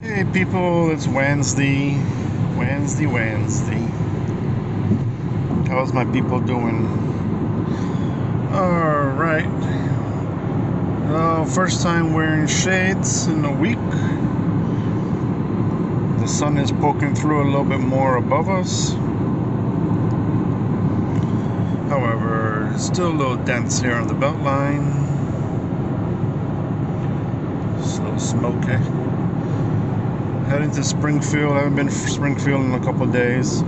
Hey people, it's Wednesday. Wednesday. How's my people doing? Alright. First time wearing shades in a week. The sun is poking through a little bit more above us. However, it's still a little dense here on the belt line. It's a little smoky. Heading to Springfield. I haven't been to Springfield in a couple of days.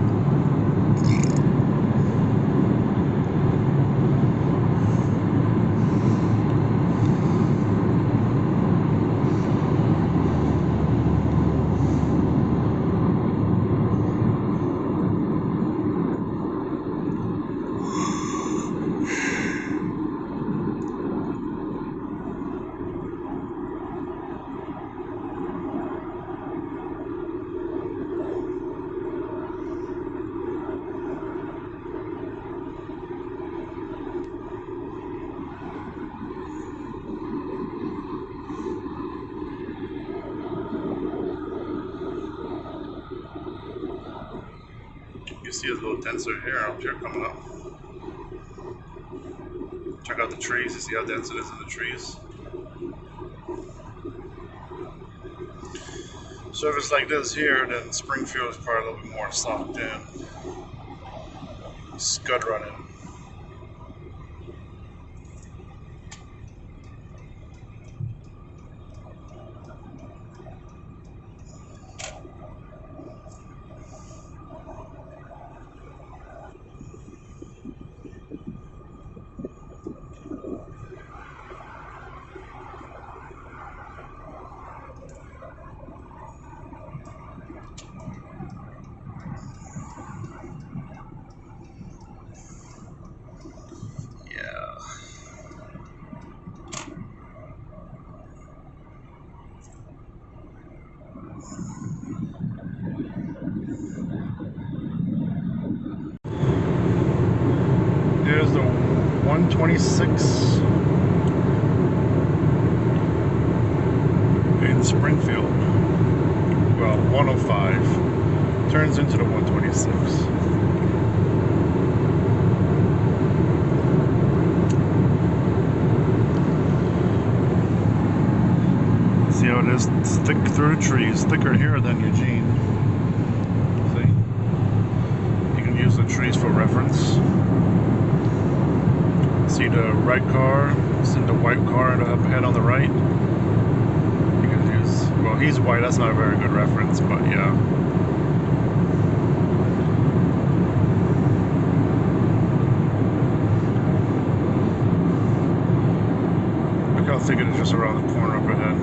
You see it's a little denser here up here coming up. Check out the trees. You see how dense it is in the trees. So if it's like this here, then Springfield is probably a little bit more socked in. Scud running. Here's the 126 in Springfield. Well, 105 turns into the 126. See how it is thick through the trees, thicker here than Eugene. See? You can use the trees for reference. See the red car, see the white car up ahead on the right. You can use, well, he's white, that's not a very good reference, but yeah. Look how thick it is just around the corner up ahead.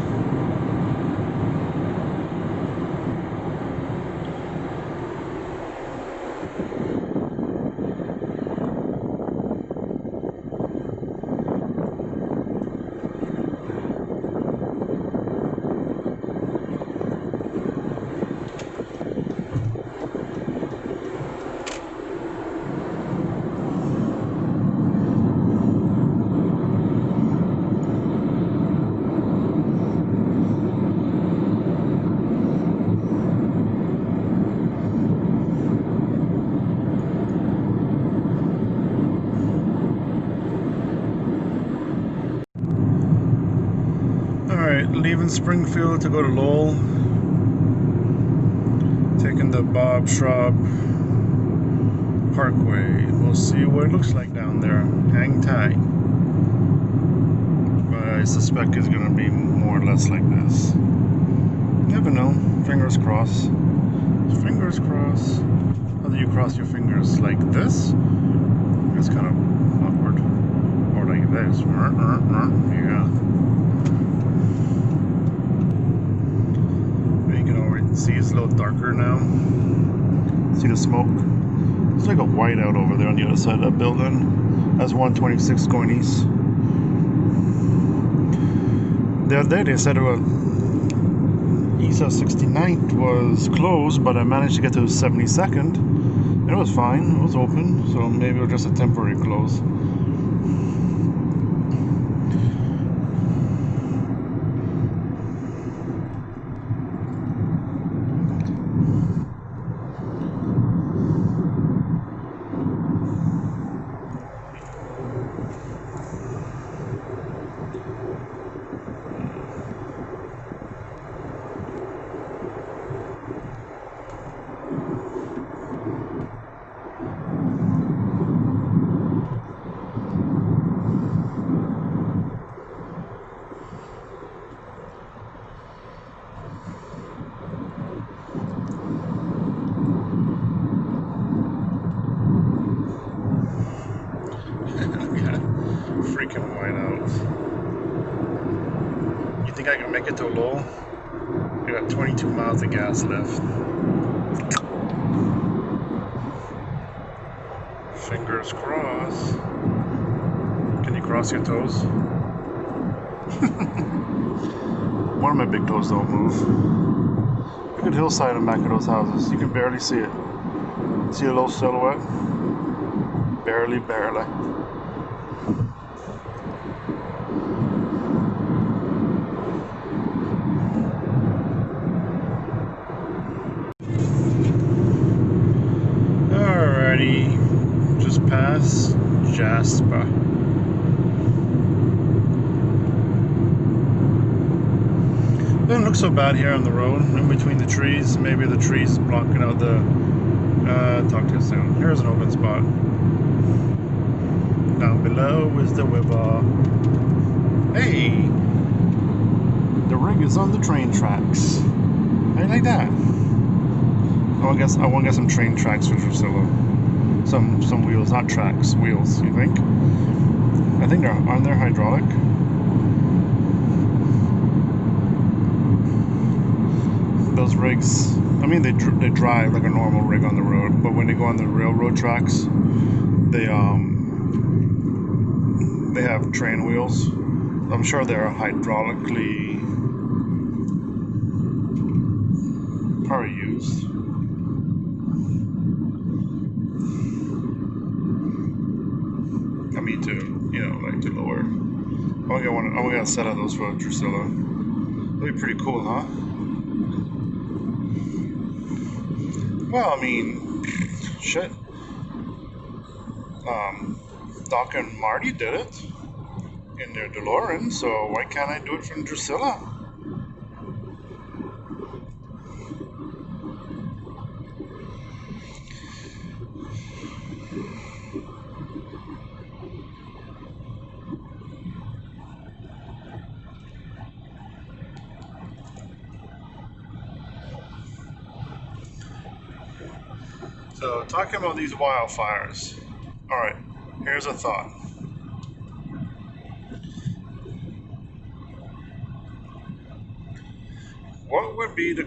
Alright, leaving Springfield to go to Lowell. Taking the Bob Schraub Parkway. We'll see what it looks like down there. Hang tight. But I suspect it's going to be more or less like this. Never know. Fingers crossed. Fingers crossed. How do you cross your fingers? Like this? It's kind of awkward. Or like this. Yeah. See, it's a little darker now. See the smoke? It's like a whiteout over there on the other side of that building. That's 126 going east. The other day they said east of 69th was closed, but I managed to get to 72nd. And it was fine, it was open, so maybe it was just a temporary close. lock it to low. I got 22 miles of gas left. Fingers crossed. Can you cross your toes? One of my big toes don't move. Look at hillside in the back of those houses. You can barely see it. See a little silhouette? Barely, barely. Alrighty, just past Jasper. Doesn't look so bad here on the road, in between the trees. Maybe the trees blocking out the... talk to you soon. Here's an open spot. Down below is the river. Hey! The rig is on the train tracks. How you like that? I want to get some train tracks for Drusilla. Some wheels, not tracks, wheels. You think? I think aren't they hydraulic? Those rigs, I mean, they drive like a normal rig on the road, but when they go on the railroad tracks, they have train wheels. I'm sure they're hydraulically probably used. I mean, to like to lower. I'm gonna get a set of those for Drusilla. That'd be pretty cool, huh? Well, I mean, shit. Doc and Marty did it in their DeLorean, so why can't I do it from Drusilla? So, talking about these wildfires. Alright, here's a thought. What would be the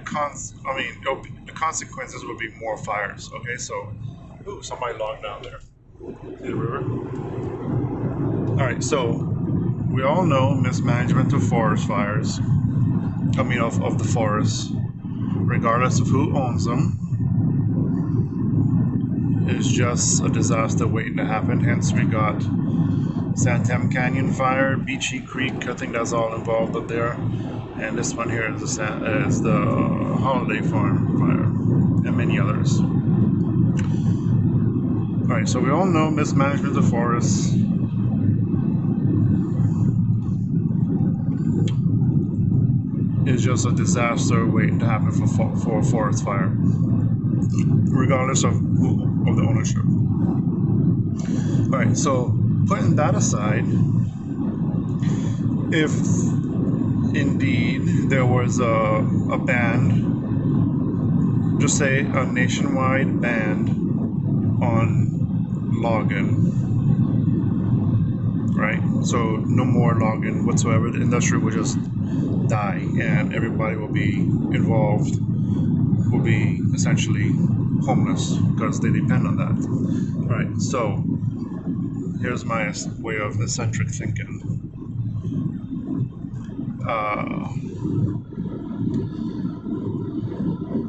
consequences would be more fires. Okay, so, ooh, somebody logged down there. See the river? Alright, so, we all know mismanagement of forest fires. I mean, of the forests, regardless of who owns them, is just a disaster waiting to happen. Hence, we got Santam Canyon fire, Beachy Creek. I think that's all involved up there. And this one here is the Holiday Farm fire, and many others. All right, so we all know mismanagement of forests is just a disaster waiting to happen for a forest fire, regardless of the ownership. All right, so putting that aside, if indeed there was a ban, just say a nationwide ban on logging, right? So no more logging whatsoever. The industry will just die, and everybody will be involved, will be essentially homeless because they depend on that. All right, so here's my way of eccentric thinking.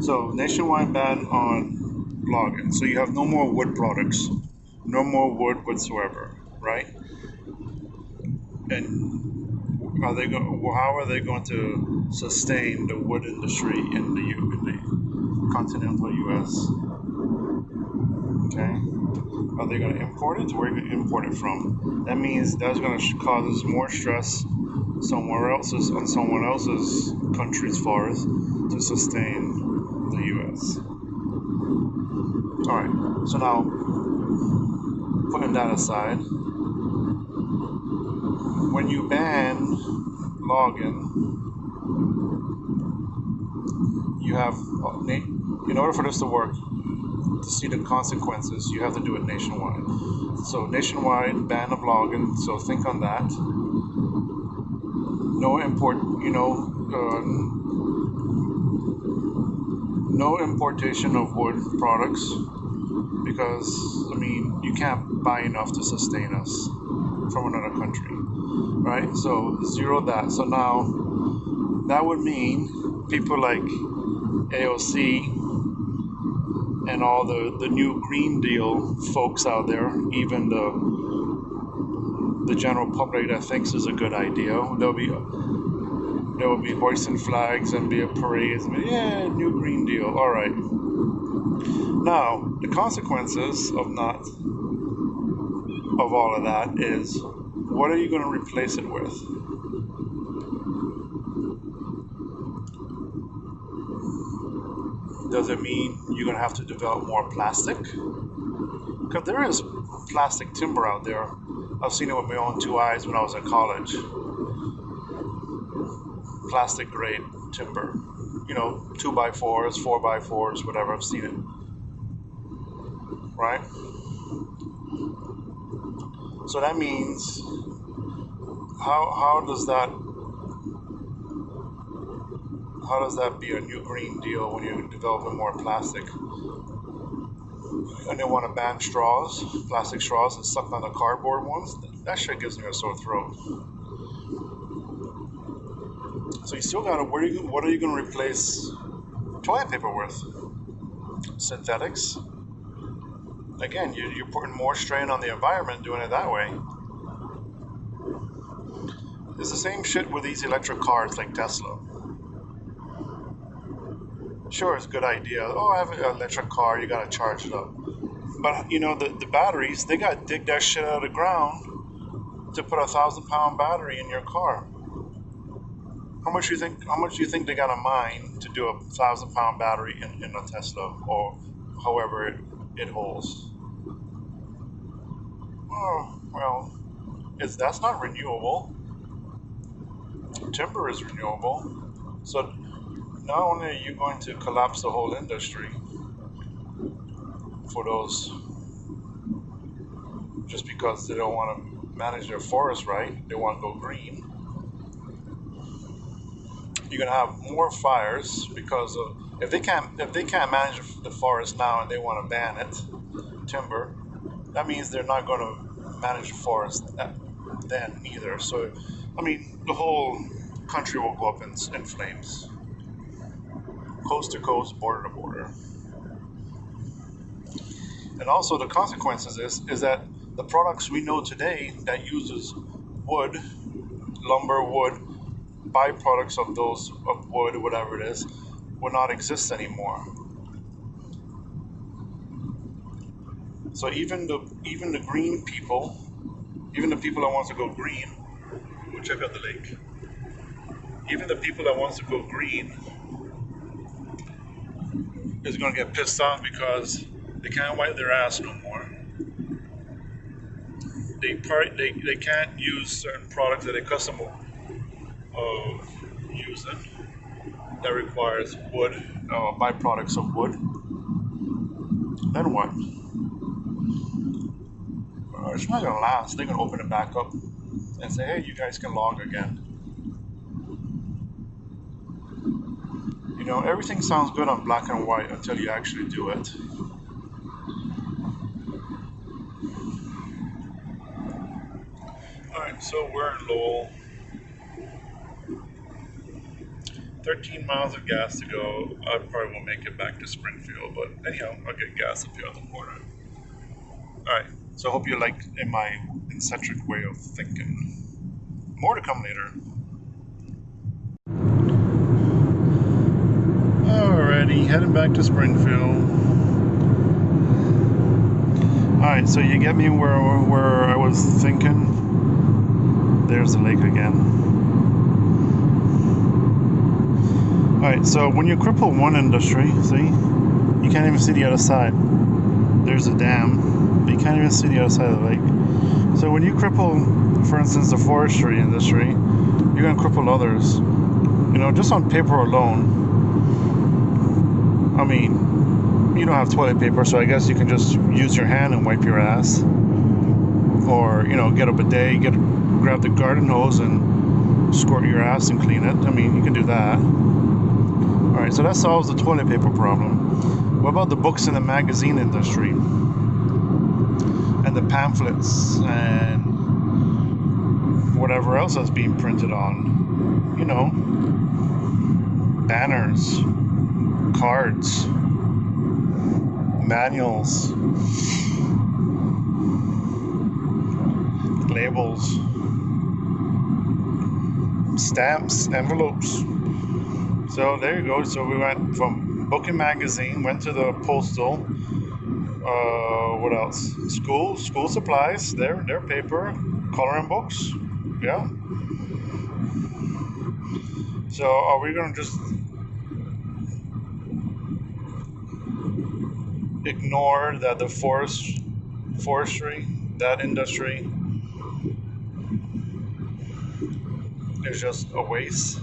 So nationwide ban on logging. So you have no more wood products, no more wood whatsoever, right? And how are they going to sustain the wood industry in the continental U.S.? Okay, are they going to import it? Where are you going to import it from? That means that's going to cause us more stress on someone else's country's forest to sustain the U.S. All right. So now, putting that aside, when you ban logging, you have, in order for this to work, to see the consequences, you have to do it nationwide. So nationwide ban of logging, so think on that. no import, no importation of wood products, because you can't buy enough to sustain us from another country, right? So zero that. So now that would mean people like AOC and all the new Green Deal folks out there, even the general public that thinks is a good idea, there will be hoisting flags and be a parade. Yeah, new Green Deal. All right. Now the consequences of all of that is, what are you going to replace it with? Does it mean you're going to have to develop more plastic? Because there is plastic timber out there. I've seen it with my own two eyes when I was in college. Plastic grade timber. 2x4s, 4x4s, whatever. I've seen it. Right? So that means, how does that be a new Green Deal when you're developing more plastic? And they want to ban straws, plastic straws, and suck on the cardboard ones. That shit gives me a sore throat. So you still gotta, what are you gonna replace toilet paper with? Synthetics? Again, you're putting more strain on the environment doing it that way. It's the same shit with these electric cars like Tesla. Sure, it's a good idea. Oh, I have an electric car, you gotta charge it up. But the batteries, they gotta dig that shit out of the ground to put a 1,000-pound battery in your car. How much do you think they gotta mine to do a 1,000-pound battery in a Tesla, or however it holds? Oh, well, that's not renewable. Timber is renewable. So not only are you going to collapse the whole industry for those, just because they don't want to manage their forest right, they want to go green. You're gonna have more fires because of, if they can't manage the forest now and they want to ban it, timber, that means they're not going to manage the forest then either. So the whole country will go up in flames, coast to coast, border to border. And also the consequences is that the products we know today that uses wood, lumber, wood, byproducts of wood, whatever it is, will not exist anymore. So even the green people, even the people that want to go green, we'll check out the lake. Even the people that want to go green is going to get pissed off because they can't wipe their ass no more. They can't use certain products that they custom of using that requires wood, byproducts of wood. Then what? It's not gonna last. They're gonna open it back up and say, "Hey, you guys can log again." Everything sounds good on black and white until you actually do it. Alright, so we're in Lowell. 13 miles of gas to go. I probably won't make it back to Springfield, but anyhow, I'll get gas up here on the border. Alright, so I hope you like my eccentric way of thinking. More to come later. Alrighty, heading back to Springfield. Alright, so you get me where I was thinking? There's the lake again. Alright, so when you cripple one industry, see, you can't even see the other side. There's a dam, but you can't even see the other side of the lake. So when you cripple, for instance, the forestry industry, you're going to cripple others. Just on paper alone, you don't have toilet paper, so I guess you can just use your hand and wipe your ass. Or, get a bidet, grab the garden hose and squirt your ass and clean it. I mean, you can do that. Alright, so that solves the toilet paper problem. What about the books in the magazine industry? And the pamphlets and whatever else that's being printed on. You know, banners, cards, manuals, labels, stamps, envelopes. So there you go. So we went from book and magazine, went to the postal. What else? School supplies. Their paper, coloring books. Yeah. So are we gonna just ignore that the forestry, that industry, is just a waste?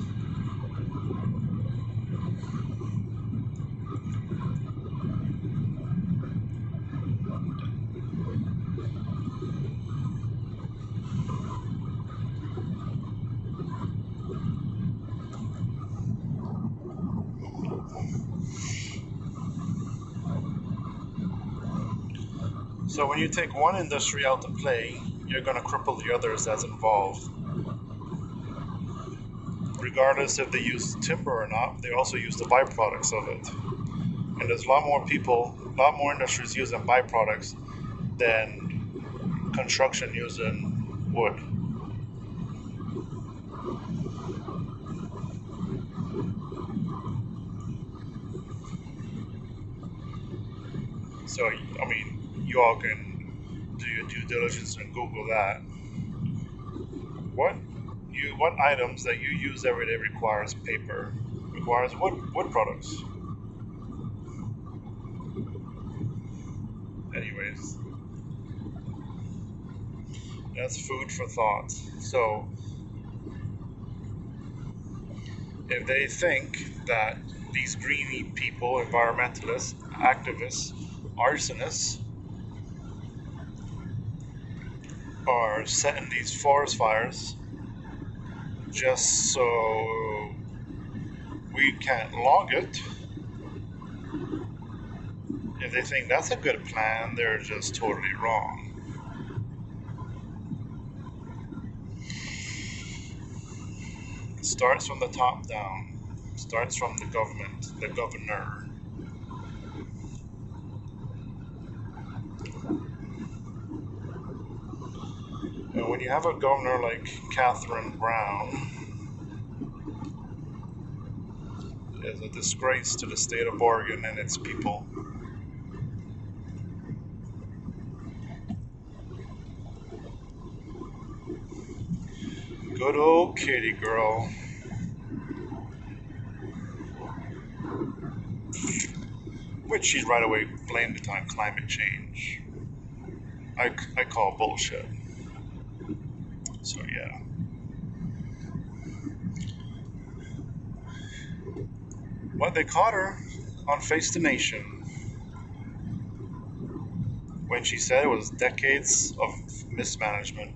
So when you take one industry out to play, you're going to cripple the others that's involved. Regardless if they use timber or not, they also use the byproducts of it. And there's a lot more industries using byproducts than construction using wood. So, I mean, you all can do your due diligence and Google that. What items that you use every day requires paper, requires wood products. Anyways, that's food for thought. So if they think that these greeny people, environmentalists, activists, arsonists, are setting these forest fires just so we can't log it, if they think that's a good plan, they're just totally wrong. It starts from the top down. It starts from the government, the governor. And when you have a governor like Catherine Brown, is a disgrace to the state of Oregon and its people. Good old kitty girl. Which she's right away blamed it on climate change. I call bullshit. So yeah. But they caught her on Face the Nation when she said it was decades of mismanagement,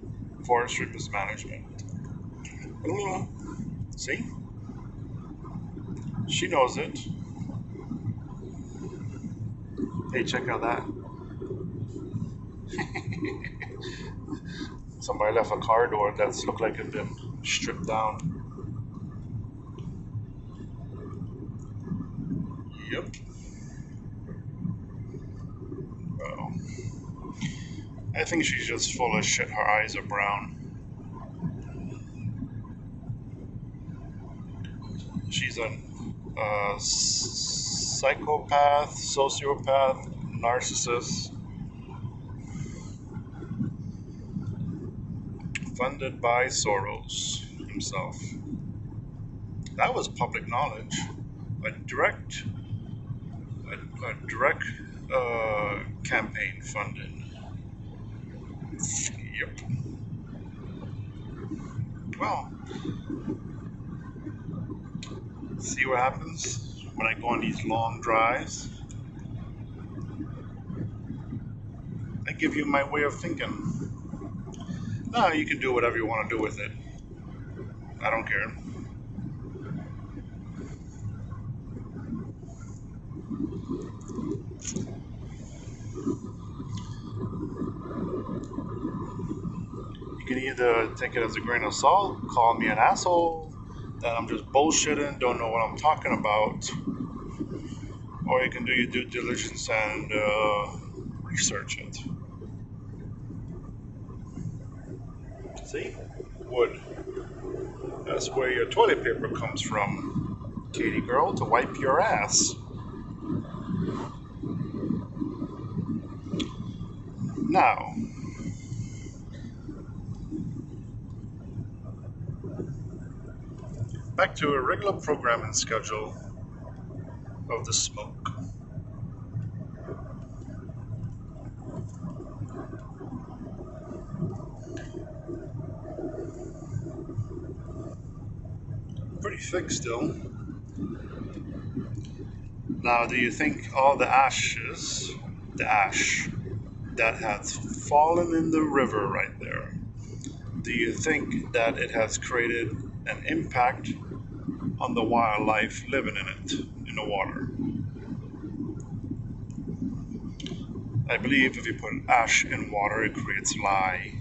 forestry mismanagement. See? She knows it. Hey, check out that. Somebody left a car door that's looked like it's been stripped down. Yep. Well, I think she's just full of shit. Her eyes are brown. She's a psychopath, sociopath, narcissist, funded by Soros himself. That was public knowledge. A direct, a direct campaign funded. Yep. Well, see what happens when I go on these long drives. I give you my way of thinking. No, you can do whatever you want to do with it. I don't care. You can either take it as a grain of salt, call me an asshole, that I'm just bullshitting, don't know what I'm talking about, or you can do your due diligence and research it. See? Wood. That's where your toilet paper comes from, Katie girl, to wipe your ass. Now, back to a regular programming schedule of the smoke. Pretty thick still. Now, do you think all the ash that has fallen in the river right there, do you think that it has created an impact on the wildlife living in it, in the water? I believe if you put ash in water, it creates lye,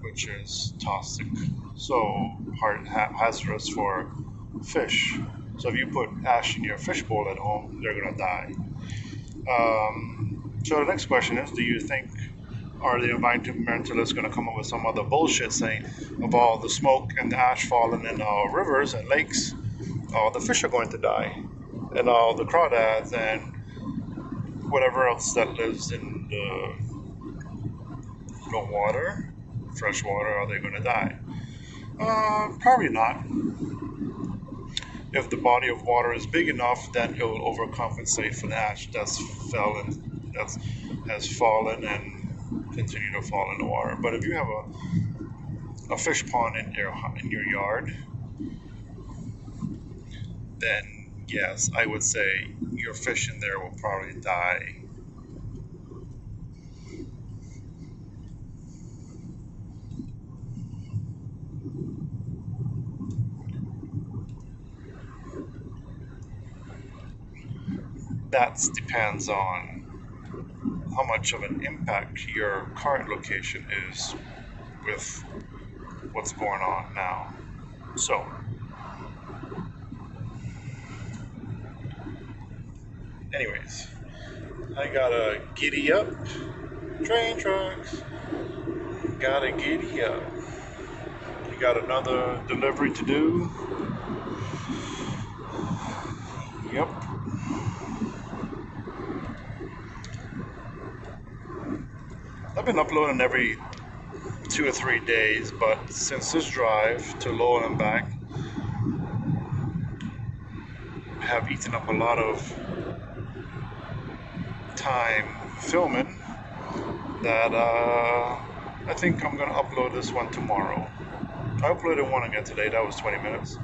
which is toxic, so hazardous for fish. So if you put ash in your fish bowl at home, they're gonna die. So the next question is, do you think are the environmentalists going to come up with some other bullshit saying of all the smoke and the ash falling in our rivers and lakes, all the fish are going to die, and all the crawdads and whatever else that lives in the water, fresh water, are they going to die? Probably not. If the body of water is big enough, then it will overcompensate for the ash that's has fallen and continue to fall in the water. But if you have a fish pond in your yard, then yes, I would say your fish in there will probably die. That depends on how much of an impact your current location is with what's going on now. So, anyways, I gotta giddy up. Train tracks. Gotta giddy up. You got another delivery to do? Yep. I've been uploading every 2 or 3 days, but since this drive to Lowell and back have eaten up a lot of time filming, that I think I'm gonna upload this one tomorrow. I uploaded one again today, that was 20 minutes,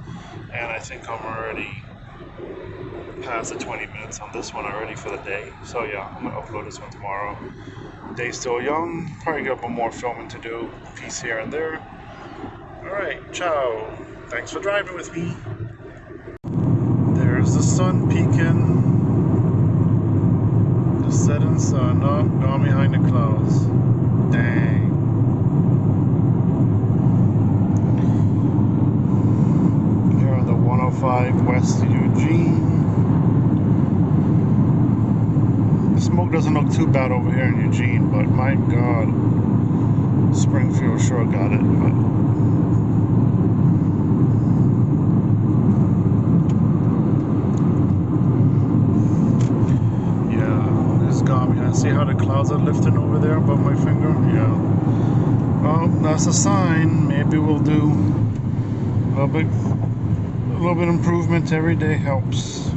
and I think I'm already past the 20 minutes on this one already for the day. So yeah, I'm gonna upload this one tomorrow. Day's still young, probably got more filming to do, piece here and there. Alright, ciao. Thanks for driving with me. There's the sun peeking. The setting sun, oh, gone behind the clouds. Dang. Here on the 105 West Eugene. The smoke doesn't look too bad over here in Eugene, but my God, Springfield sure got it. But yeah, this got me. I see how the clouds are lifting over there above my finger. Yeah. Well, that's a sign. Maybe we'll do a little bit improvement every day helps.